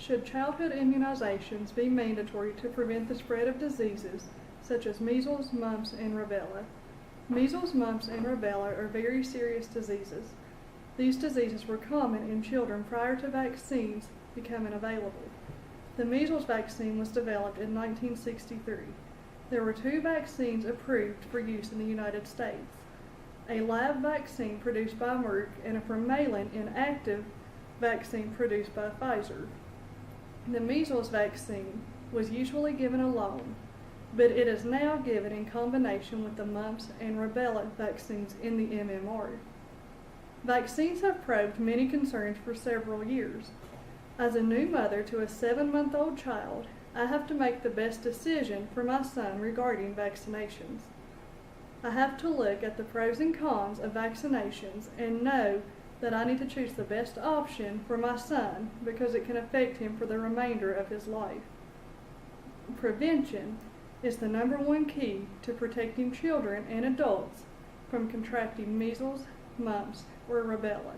should childhood immunizations be mandatory to prevent the spread of diseases such as measles, mumps, and rubella? Measles, mumps, and rubella are very serious diseases. These diseases were common in children prior to vaccines becoming available. The measles vaccine was developed in 1963. There were 2 vaccines approved for use in the United States: a lab vaccine produced by Merck and a formalin inactive vaccine produced by Pfizer. The measles vaccine was usually given alone, but it is now given in combination with the mumps and rubella vaccines in the MMR. Vaccines have probed many concerns for several years. As a new mother to a 7-month-old child, I have to make the best decision for my son regarding vaccinations. I have to look at the pros and cons of vaccinations and know that I need to choose the best option for my son because it can affect him for the remainder of his life. Prevention is the #1 key to protecting children and adults from contracting measles, mumps, or rubella.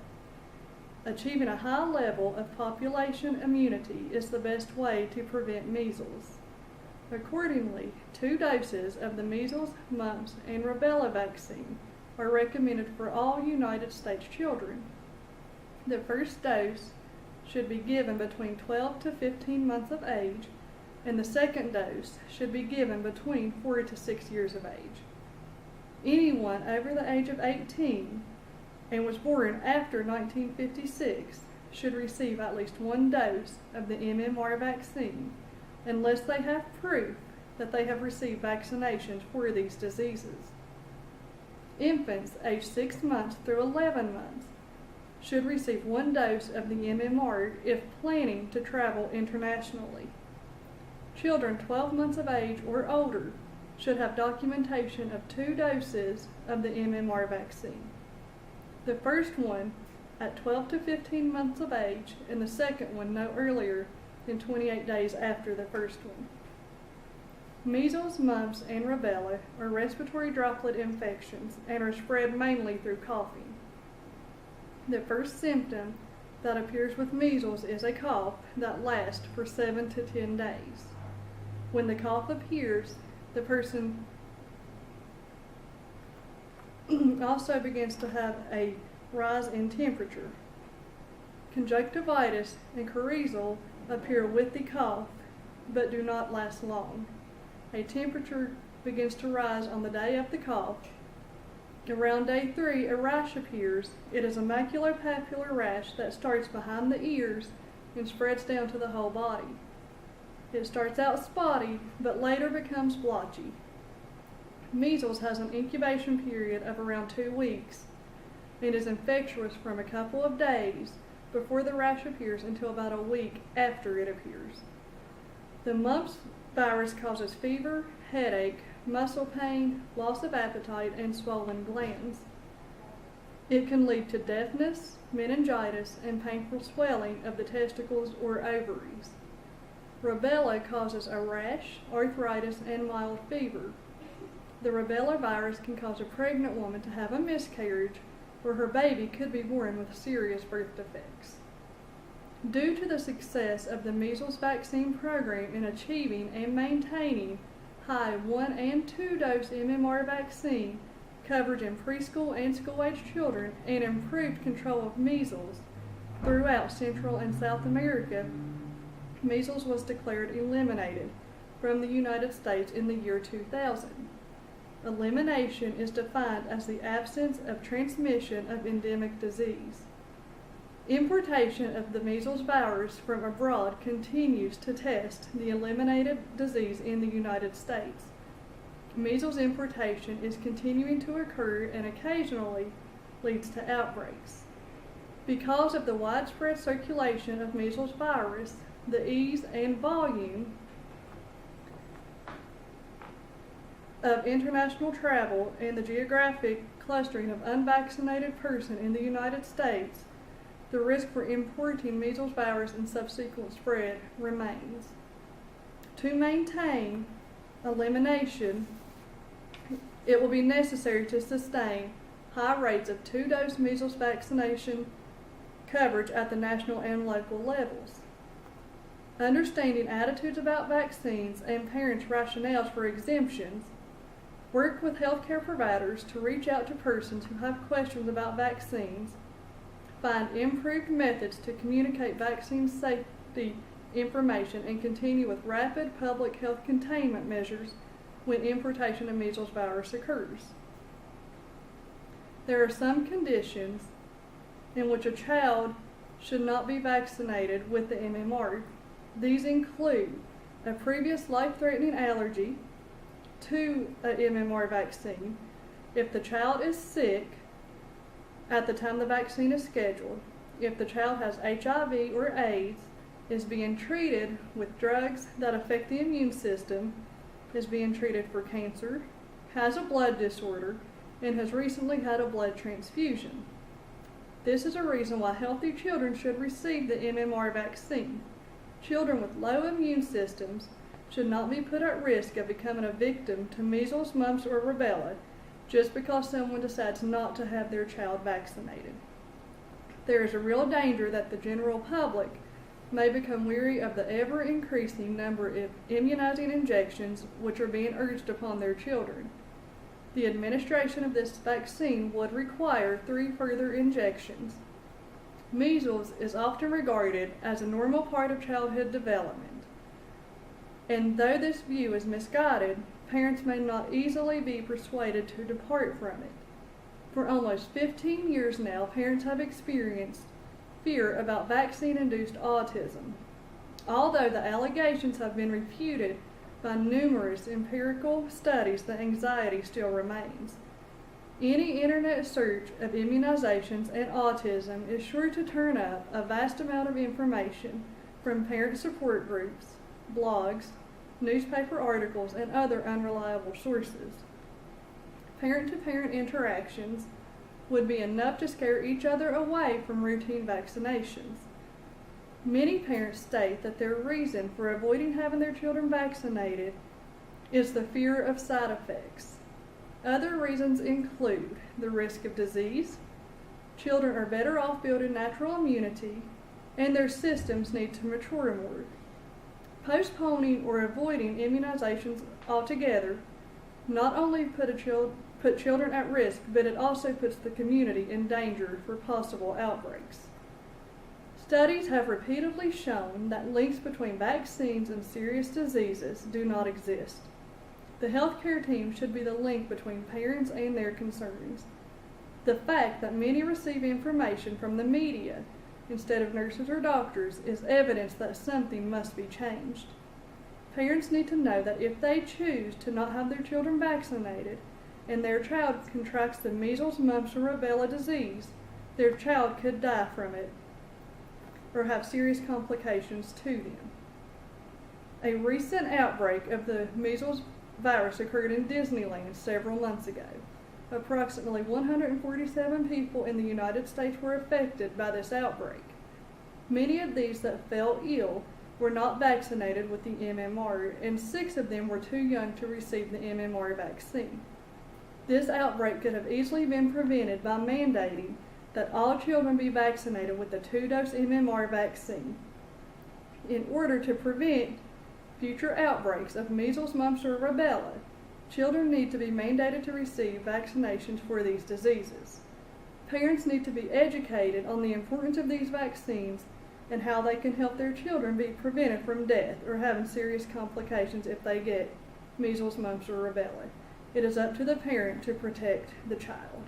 Achieving a high level of population immunity is the best way to prevent measles. Accordingly, 2 doses of the measles, mumps, and rubella vaccine are recommended for all United States children. The first dose should be given between 12 to 15 months of age, and the second dose should be given between 4 to 6 years of age. Anyone over the age of 18 and was born after 1956 should receive at least 1 dose of the MMR vaccine, unless they have proof that they have received vaccinations for these diseases. Infants aged 6 months through 11 months should receive 1 dose of the MMR if planning to travel internationally. Children 12 months of age or older should have documentation of 2 doses of the MMR vaccine. The first one at 12 to 15 months of age, and the second one no earlier than 28 days after the first one. Measles, mumps, and rubella are respiratory droplet infections and are spread mainly through coughing. The first symptom that appears with measles is a cough that lasts for 7 to 10 days. When the cough appears, the person also begins to have a rise in temperature. Conjunctivitis and coryzal appear with the cough, but do not last long. A temperature begins to rise on the day of the cough. Around day 3, a rash appears. It is a maculopapular rash that starts behind the ears and spreads down to the whole body. It starts out spotty, but later becomes blotchy. Measles has an incubation period of around 2 weeks and is infectious from a couple of days before the rash appears until about a week after it appears. The mumps virus causes fever, headache, muscle pain, loss of appetite, and swollen glands. It can lead to deafness, meningitis, and painful swelling of the testicles or ovaries. Rubella causes a rash, arthritis, and mild fever. The rubella virus can cause a pregnant woman to have a miscarriage, or her baby could be born with serious birth defects. Due to the success of the measles vaccine program in achieving and maintaining high 1 and 2 dose MMR vaccine coverage in preschool and school-age children and improved control of measles throughout Central and South America, measles was declared eliminated from the United States in the year 2000. Elimination is defined as the absence of transmission of endemic disease. Importation of the measles virus from abroad continues to test the eliminated disease in the United States. Measles importation is continuing to occur and occasionally leads to outbreaks. Because of the widespread circulation of measles virus, the ease and volume of international travel and the geographic clustering of unvaccinated persons in the United States, the risk for importing measles virus and subsequent spread remains. To maintain elimination, it will be necessary to sustain high rates of 2-dose measles vaccination coverage at the national and local levels. understanding attitudes about vaccines and parents' rationales for exemptions, work with healthcare providers to reach out to persons who have questions about vaccines, find improved methods to communicate vaccine safety information, and continue with rapid public health containment measures when importation of measles virus occurs. There are some conditions in which a child should not be vaccinated with the MMR. These include a previous life-threatening allergy to a MMR vaccine, if the child is sick at the time the vaccine is scheduled, if the child has HIV or AIDS, is being treated with drugs that affect the immune system, is being treated for cancer, has a blood disorder, and has recently had a blood transfusion. This is a reason why healthy children should receive the MMR vaccine. Children with low immune systems should not be put at risk of becoming a victim to measles, mumps, or rubella just because someone decides not to have their child vaccinated. There is a real danger that the general public may become weary of the ever-increasing number of immunizing injections which are being urged upon their children. The administration of this vaccine would require 3 further injections. Measles is often regarded as a normal part of childhood development, and though this view is misguided, parents may not easily be persuaded to depart from it. For almost 15 years now, parents have experienced fear about vaccine-induced autism. Although the allegations have been refuted by numerous empirical studies, the anxiety still remains. Any internet search of immunizations and autism is sure to turn up a vast amount of information from parent support groups, blogs, newspaper articles, and other unreliable sources. Parent-to-parent interactions would be enough to scare each other away from routine vaccinations. Many parents state that their reason for avoiding having their children vaccinated is the fear of side effects. Other reasons include the risk of disease, children are better off building natural immunity, and their systems need to mature more. Postponing or avoiding immunizations altogether not only put children at risk, but it also puts the community in danger for possible outbreaks. Studies have repeatedly shown that links between vaccines and serious diseases do not exist. The healthcare team should be the link between parents and their concerns. The fact that many receive information from the media instead of nurses or doctors is evidence that something must be changed. Parents need to know that if they choose to not have their children vaccinated and their child contracts the measles, mumps, or rubella disease, their child could die from it or have serious complications to them. A recent outbreak of the measles virus occurred in Disneyland several months ago. Approximately 147 people in the United States were affected by this outbreak. Many of these that fell ill were not vaccinated with the MMR, and 6 of them were too young to receive the MMR vaccine. This outbreak could have easily been prevented by mandating that all children be vaccinated with the 2-dose MMR vaccine. In order to prevent future outbreaks of measles, mumps, or rubella, children need to be mandated to receive vaccinations for these diseases. Parents need to be educated on the importance of these vaccines and how they can help their children be prevented from death or having serious complications if they get measles, mumps, or rubella. It is up to the parent to protect the child.